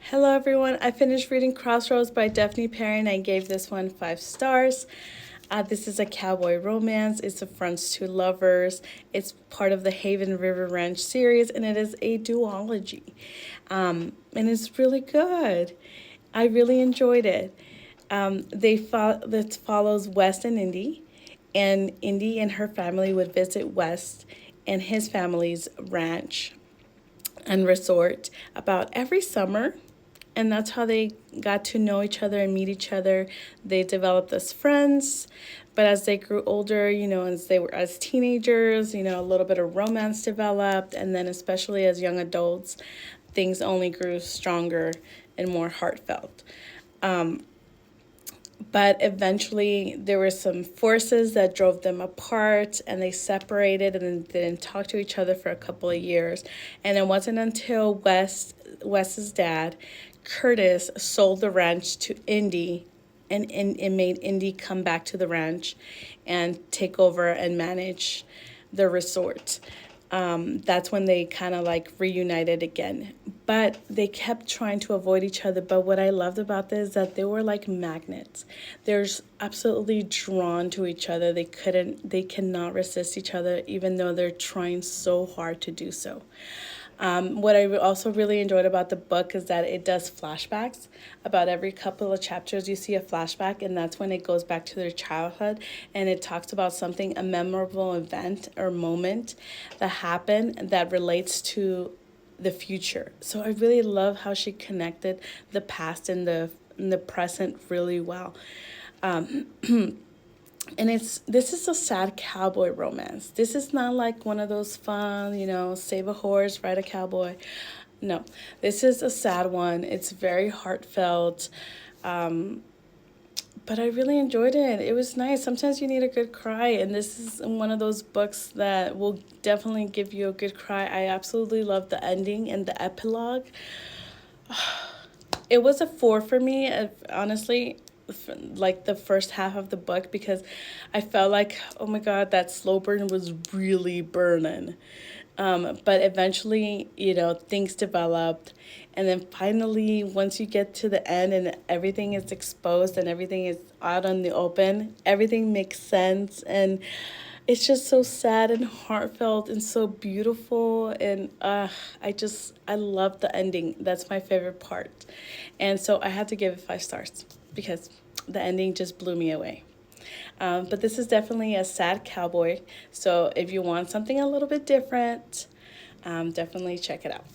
Hello everyone, I finished reading Crossroads by Daphne Perry and I gave this one 5 stars. This is a cowboy romance. It's a Fronts to Lovers. It's part of the Haven River Ranch series and it is a duology. And it's really good. I really enjoyed it. This follows West and Indy, and Indy and her family would visit West and his family's ranch and resort about every summer. And that's how they got to know each other and meet each other. They developed as friends, but as they grew older, as teenagers, a little bit of romance developed, and then especially as young adults, things only grew stronger and more heartfelt. But eventually there were some forces that drove them apart and they separated and didn't talk to each other for a couple of years. And it wasn't until Wes's dad, Curtis, sold the ranch to Indy, and it made Indy come back to the ranch and take over and manage the resort. That's when they kind of like reunited again. But they kept trying to avoid each other. But what I loved about this is that they were like magnets. They're absolutely drawn to each other. They cannot resist each other, even though they're trying so hard to do so. What I also really enjoyed about the book is that it does flashbacks. About every couple of chapters, you see a flashback, and that's when it goes back to their childhood, and it talks about a memorable event or moment that happened that relates to the future. So I really love how she connected the past and the present really well. And this is a sad cowboy romance. This is not like one of those fun, save a horse, ride a cowboy. No, this is a sad one. It's very heartfelt. But I really enjoyed it. It was nice. Sometimes you need a good cry, and this is one of those books that will definitely give you a good cry. I absolutely love the ending and the epilogue. It was a 4 for me, honestly, like the first half of the book, because I felt like, oh my God, that slow burn was really burning. But eventually, things developed. And then finally, once you get to the end and everything is exposed and everything is out in the open, everything makes sense. And it's just so sad and heartfelt and so beautiful. And I love the ending. That's my favorite part. And so I had to give it 5 stars because the ending just blew me away. But this is definitely a sad cowboy. So if you want something a little bit different, definitely check it out.